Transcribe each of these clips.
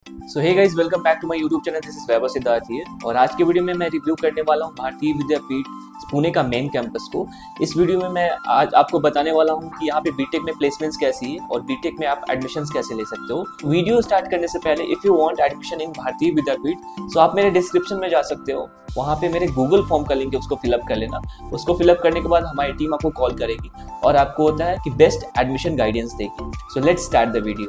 So hey guys, welcome back to my YouTube channel. This is Vaibhav Siddharth here और आज के video में मैं रिव्यू करने वाला हूँ भारतीय विद्यापीठ पुणे का मेन कैंपस को। इस वीडियो में मैं आज आपको बताने वाला हूँ कि यहाँ पे बीटेक में प्लेसमेंट्स कैसी है और बीटेक में आप एडमिशंस कैसे ले सकते हो। वीडियो स्टार्ट करने से पहले if you want admission in भारतीय विद्यापीठ सो आप मेरे डिस्क्रिप्शन में जा सकते हो। वहाँ पे मेरे गूगल फॉर्म का लिंक है, उसको फिलअप कर लेना। उसको फिलअप करने के बाद हमारी टीम आपको कॉल करेगी और आपको होता है कि बेस्ट एडमिशन गाइडेंस देगी। So let's start the video.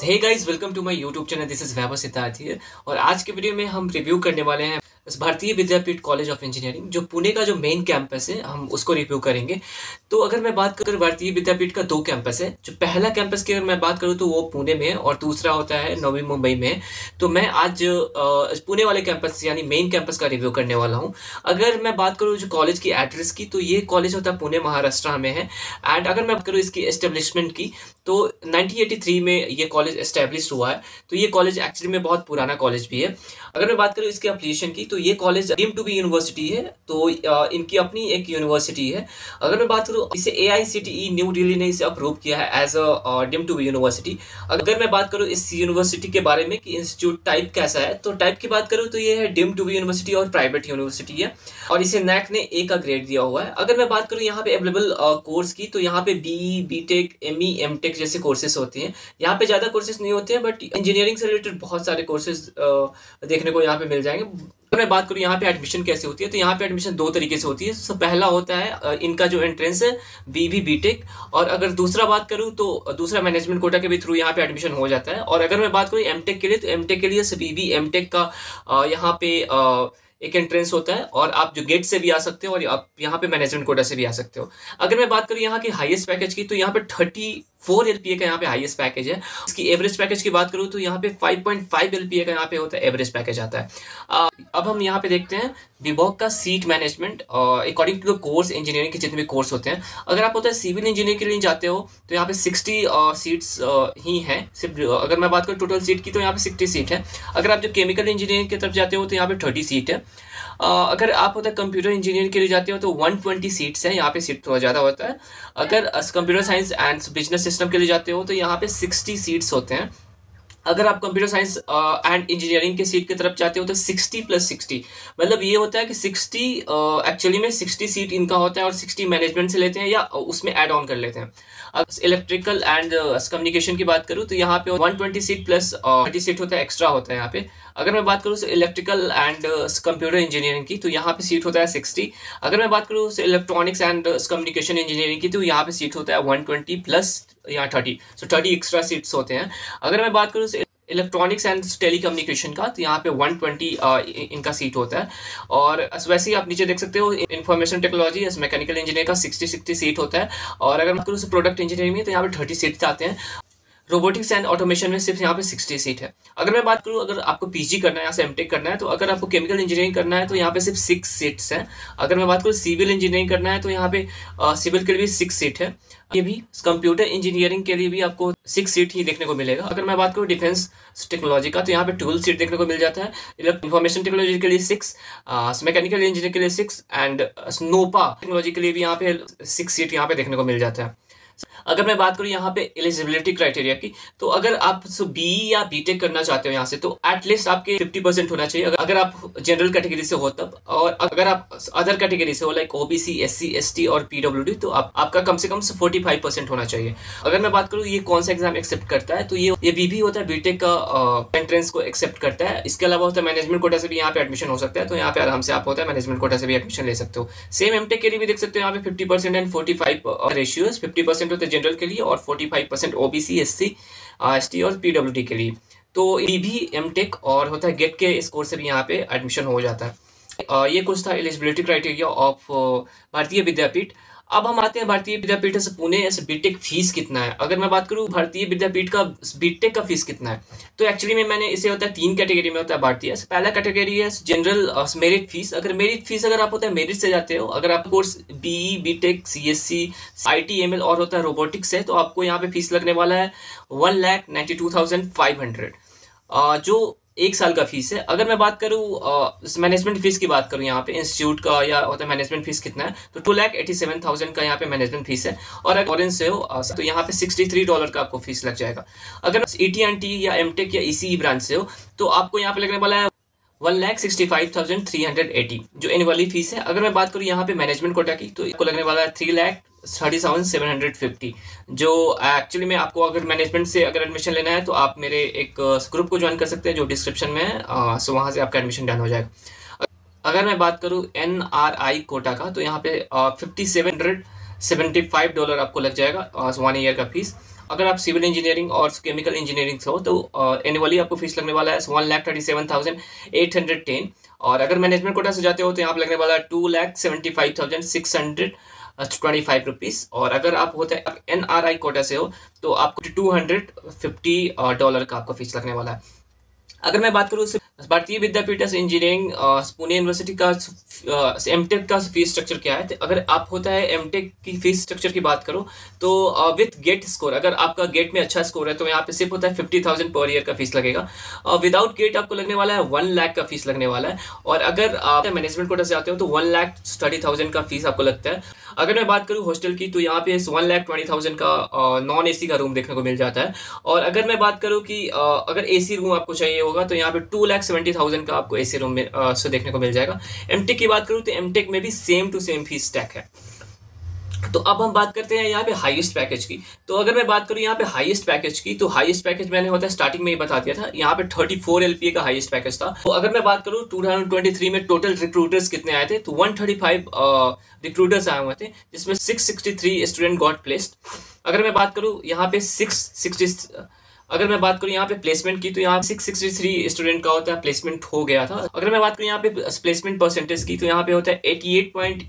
Hey guys, welcome to my YouTube channel. This is Vaibhav Siddharth here और आज के वीडियो में हम रिव्यू करने वाले हैं भारतीय विद्यापीठ कॉलेज ऑफ इंजीनियरिंग, जो पुणे का जो मेन कैंपस है, हम उसको रिव्यू करेंगे। तो अगर मैं बात करूँ, भारतीय विद्यापीठ का दो कैंपस है। जो पहला कैंपस की अगर मैं बात करूँ तो वो पुणे में है और दूसरा होता है नवी मुंबई में। तो मैं आज पुणे वाले कैंपस यानी मेन कैंपस का रिव्यू करने वाला हूँ। अगर मैं बात करूँ जो कॉलेज की एड्रेस की, तो ये कॉलेज होता है पुणे महाराष्ट्र में है। एंड अगर मैं बात करूँ इसकी एस्टेब्लिशमेंट की, तो 1983 में ये कॉलेज एस्टेब्लिश हुआ है। तो ये कॉलेज एक्चुअली में बहुत पुराना कॉलेज भी है। अगर मैं बात करूँ इसके एप्लीकेशन की, तो ये college deemed to be university है। तो इनकी अपनी एक यूनिवर्सिटी है। अगर मैं बात करूँ, इसे AICTE न्यू दिल्ली ने इसे अप्रूव किया है as a deemed to be university. अगर मैं बात करूँ इस यूनिवर्सिटी के बारे में कि इंस्टीट्यूट टाइप कैसा है, तो टाइप की बात करूँ तो ये है डीम्ड टू बी यूनिवर्सिटी और प्राइवेट यूनिवर्सिटी है और इसे NAC ने A का ग्रेड दिया हुआ है। अगर मैं बात करूँ यहाँ पे अवेलेबल कोर्स की, तो यहाँ पे BE, BTech, ME, MTech जैसे कोर्सेज होते हैं। यहाँ पे ज़्यादा कोर्सेज नहीं होते हैं, बट इंजीनियरिंग से रिलेटेड बहुत सारे कोर्सेज देखने को यहाँ पे मिल जाएंगे। अगर मैं बात करूँ यहाँ पे एडमिशन कैसे होती है, तो यहाँ पे एडमिशन दो तरीके से होती है। तो पहला होता है इनका जो एंट्रेंस है BB, BTech, और अगर दूसरा बात करूँ तो दूसरा मैनेजमेंट कोटा के भी थ्रू यहाँ पे एडमिशन हो जाता है। और अगर मैं बात करूँ MTech के लिए, तो MTech के लिए BB, MTech का यहाँ पे एक एंट्रेंस होता है और आप जो गेट से भी आ सकते हो और आप यहाँ पे मैनेजमेंट कोटा से भी आ सकते हो। अगर मैं बात करूँ यहाँ की हाईएस्ट पैकेज की, तो यहाँ पे 34 LPA का यहाँ पे हाईएस्ट पैकेज है। इसकी एवरेज पैकेज की बात करूँ तो यहाँ पे 5.5 LPA का यहाँ पे होता है, एवरेज पैकेज आता है। अब हम यहाँ पे देखते हैं विभाग का seat management according to the course. Engineering के जितने भी कोर्स होते हैं, अगर आप होता है सिविल इंजीनियरिंग के लिए जाते हो तो यहाँ पे 60 सीट्स ही हैं सिर्फ। अगर मैं बात करूँ टोटल सीट की, तो यहाँ पे 60 सीट है। अगर आप जो केमिकल इंजीनियरिंग की तरफ जाते हो तो यहाँ पे 30 सीट है। अगर आप होता है कंप्यूटर इंजीनियरिंग के लिए जाते हो तो 120 सीट्स हैं, यहाँ पे सीट थोड़ा ज़्यादा होता है। अगर computer science and business system के लिए जाते हो तो यहाँ पे 60 सीट्स होते हैं। अगर आप कंप्यूटर साइंस एंड इंजीनियरिंग के सीट की तरफ जाते हो तो 60+60, मतलब ये होता है कि 60 एक्चुअली में 60 सीट इनका होता है और 60 मैनेजमेंट से लेते हैं या उसमें ऐड ऑन कर लेते हैं। अगर इलेक्ट्रिकल एंड कम्युनिकेशन की बात करूँ तो यहाँ पे 120 सीट प्लस 30 सीट होता है, एक्स्ट्रा होता है यहाँ पे। अगर मैं बात करूँ इलेक्ट्रिकल एंड कंप्यूटर इंजीनियरिंग की तो यहाँ पे सीट होता है 60। अगर मैं बात करूँ इलेक्ट्रॉनिक्स एंड कम्युनिकेशन इंजीनियरिंग की तो यहाँ पे सीट होता है 120 प्लस यहाँ 30, सो 30 एक्स्ट्रा सीट्स होते हैं। अगर मैं बात करूँ इलेक्ट्रॉनिक्स एंड टेली कम्युनिकेशन का तो यहाँ पे 120 इनका सीट होता है। और वैसे ही आप नीचे देख सकते हो इंफॉर्मेशन टेक्नोलॉजी मैकेनिकल इंजीनियर का 60 सीट होता है। और अगर मैं करूँ प्रोडक्ट इंजीनियरिंग में तो यहाँ पे 30 सीट्स आते हैं। रोबोटिक्स एंड ऑटोमेशन में सिर्फ यहाँ पे 60 सीट है। अगर मैं बात करूँ अगर आपको पीजी करना है या एमटेक करना है तो अगर आपको केमिकल इंजीनियरिंग करना है तो यहाँ पे सिर्फ 6 सीट्स हैं। अगर मैं बात करूँ सिविल इंजीनियरिंग करना है तो यहाँ पे सिविल के लिए भी 6 सीट है। ये भी कंप्यूटर इंजीनियरिंग के लिए भी आपको 6 सीट ही देखने को मिलेगा। अगर मैं बात करूँ डिफेंस टेक्नोलॉजी का तो यहाँ पे 12 सीट देखने को मिल जाता है। इंफॉर्मेशन टेक्नोलॉजी के लिए 6, मैकेनिकल इंजीनियर के लिए 6 एंड स्नोपा टेक्नोलॉजी के लिए भी यहाँ पे 6 सीट यहाँ पे देखने को मिल जाता है। अगर मैं बात करूँ यहाँ पे एलिजिबिलिटी क्राइटेरिया की तो अगर आप बीई या बीटेक करना चाहते हो यहाँ से तो एटलीस्ट आपके 50% होना चाहिए अगर आप जनरल कैटेगरी से हो तब। और अगर आप अदर कैटेगरी से हो लाइक ओबीसी, एससी, एसटी और पीडब्ल्यूडी तो आपका कम से कम 45% होना चाहिए। अगर मैं बात करूँ ये कौन सा एग्जाम एक्सेप्ट करता है तो ये बीबी होता है, बीटेक का एंट्रेंस को एक्सेप्ट करता है। इसके अलावा होता है मैनेजमेंट कोटा से भी यहाँ पे एडमिशन हो सकता है, तो यहाँ पे आराम से आप होता है मैनेजमेंट कोटा से भी एडमिशन ले सकते हो। सेम एमटेक के लिए भी देख सकते हो यहाँ पे 50% एंड 45 रेशियोज, 50% होते हैं जनरल के लिए और 45% ओबीसी, एससी, एसटी और पीडब्ल्यूडी के लिए। तो ये भी एमटेक और होता है गेट के स्कोर से भी यहाँ पे एडमिशन हो जाता है। ये कुछ था एलिजिबिलिटी क्राइटेरिया ऑफ भारतीय विद्यापीठ। अब हम आते हैं भारतीय विद्यापीठ से पुणे ऐसे बीटेक फीस कितना है। अगर मैं बात करूं भारतीय विद्यापीठ का बीटेक का फीस कितना है तो एक्चुअली में मैंने इसे होता है 3 कैटेगरी में होता है भारतीय। पहला कैटेगरी है जनरल मेरिट फीस। अगर मेरिट फीस अगर आप होता है मेरिट से जाते हो, अगर आप course BE, BTech, CSC, IT, ML और होता है रोबोटिक्स है तो आपको यहाँ पे फीस लगने वाला है 1,92,500 जो 1 साल का फीस है। अगर मैं बात करूँ मैनेजमेंट फीस की बात करूँ यहाँ पे इंस्टीट्यूट का या होता है मैनेजमेंट फीस कितना है तो 2,87,000 का यहाँ पे मैनेजमेंट फीस है। और अगर फॉरेन से हो तो यहाँ पे $63 का आपको फीस लग जाएगा। अगर ET&T या एमटेक या ईसीई ब्रांच से हो तो आपको यहाँ पे लगने वाला है 1,65,380 जो एनुअली फीस है। अगर मैं बात करूँ यहाँ पे मैनेजमेंट कोटा की तो इसको लगने वाला है 3,37,750 जो एक्चुअली में आपको अगर मैनेजमेंट से अगर एडमिशन लेना है तो आप मेरे एक ग्रुप को ज्वाइन कर सकते हैं जो डिस्क्रिप्शन में है, सो वहाँ से आपका एडमिशन डन हो जाएगा। अगर मैं बात करूँ NRI कोटा का तो यहाँ पे $5,775 आपको लग जाएगा 1 ईयर का फीस। अगर आप सिविल इंजीनियरिंग और केमिकल इंजीनियरिंग से हो तो एनुअली आपको फीस लगने वाला है 1,37,810। और अगर मैनेजमेंट कोटा से जाते हो तो यहाँ पे लगने वाला है 2,75,625 रुपीज़। और अगर आप होता है NRI कोटा से हो तो आपको $250 का आपका फीस लगने वाला है। अगर मैं बात करूँ भारतीय विद्यापीठ इंजीनियरिंग पुणे यूनिवर्सिटी का एमटेक का फीस स्ट्रक्चर क्या है। तो अगर आप होता है एमटेक की फीस स्ट्रक्चर की बात करो तो विथ गेट स्कोर, अगर आपका गेट में अच्छा स्कोर है तो यहाँ पे सिर्फ होता है 50,000 पर ईयर का फीस लगेगा। विदाउट गेट आपको लगने वाला है 1 लाख का फीस लगने वाला है। और अगर आप मैनेजमेंट कोटा से आते हो तो 1,30,000 का फीस आपको लगता है। अगर मैं बात करूँ हॉस्टल की तो यहाँ पे 1,20,000 का नॉन एसी का रूम देखने को मिल जाता है। और अगर मैं बात करूँ कि अगर एसी रूम आपको चाहिए होगा तो यहाँ पे 2,70,000 का आपको एसी रूम में से देखने को मिल जाएगा। एमटेक की बात करूँ तो एमटेक में भी same to same fees stack है। तो अब हम बात करते हैं यहाँ पे हाईएस्ट पैकेज की। तो अगर मैं बात करूँ यहाँ पे हाईएस्ट पैकेज की तो हाईएस्ट पैकेज मैंने होता है स्टार्टिंग में ही बता दिया था, यहाँ पे 34 LPA का हाईएस्ट पैकेज था। तो अगर मैं बात करूँ 2023 में टोटल रिक्रूटर्स कितने आए थे तो 135 रिक्रूटर्स आए हुए थे जिसमें 663 स्टूडेंट गॉट प्लेस्ड। अगर मैं बात करूँ यहाँ पे अगर मैं बात करूँ यहाँ पे प्लेसमेंट की तो यहाँ 663 स्टूडेंट का होता है प्लेसमेंट हो गया था। अगर मैं बात करूँ यहाँ पे प्लेसमेंट परसेंटेज की तो यहाँ पे होता है 88.58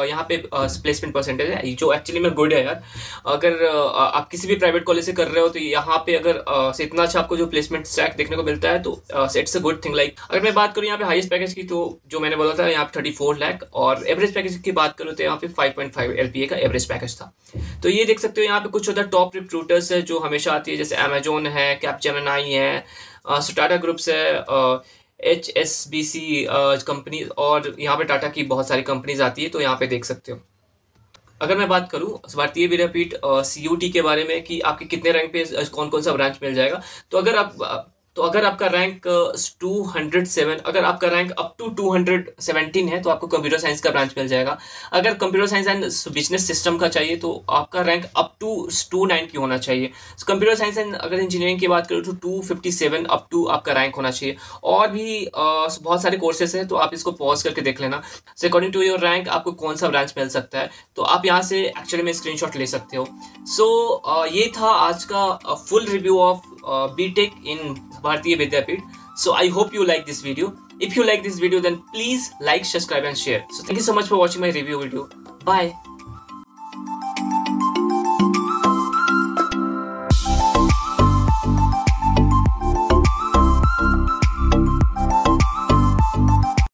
यहाँ पे प्लेसमेंट परसेंटेज है जो एक्चुअली में गुड है यार। अगर आप किसी भी प्राइवेट कॉलेज से कर रहे हो तो यहाँ पे अगर इतना अच्छा आपको जो प्लेसमेंट स्टैक देखने को मिलता है तो it's a good thing. Like अगर मैं बात करूँ यहाँ पे हाईएस्ट पैकेज की तो जो मैंने बोला था यहाँ पे 34 लाख। और एवरेज पैकेज की बात करूँ तो यहाँ पे 5.5 LPA का एवरेज पैकेज था। तो ये देख सकते हो यहाँ पे कुछ होता है टॉप रिक्रूटर्स है जो हमेशा आती है, जैसे अमेजोन है, कैपजेमिनी है, टाटा ग्रुप्स है, HSBC कंपनी और यहाँ पे टाटा की बहुत सारी कंपनीज आती है तो यहाँ पे देख सकते हो। अगर मैं बात करूं भारतीय विद्यापीठ CUT के बारे में कि आपके कितने रैंक पे कौन कौन सा ब्रांच मिल जाएगा, तो अगर आपका रैंक 207, अगर आपका रैंक अप टू 217 है तो आपको कंप्यूटर साइंस का ब्रांच मिल जाएगा। अगर computer science and business system का चाहिए तो आपका रैंक अप टू 290 होना चाहिए। कंप्यूटर साइंस एंड अगर इंजीनियरिंग की बात करूँ तो 257 अप टू आपका रैंक होना चाहिए। और भी बहुत सारे कोर्सेस हैं, तो आप इसको पॉज करके देख लेना। So according to your rank आपको कौन सा ब्रांच मिल सकता है, तो आप यहाँ से एक्चुअली में स्क्रीनशॉट ले सकते हो। सो ये था आज का फुल रिव्यू ऑफ बीटेक इन भारतीय विद्यापीठ। So I hope you like this video. If you like this video, then please like, subscribe and share. So thank you so much for watching my review video. Bye.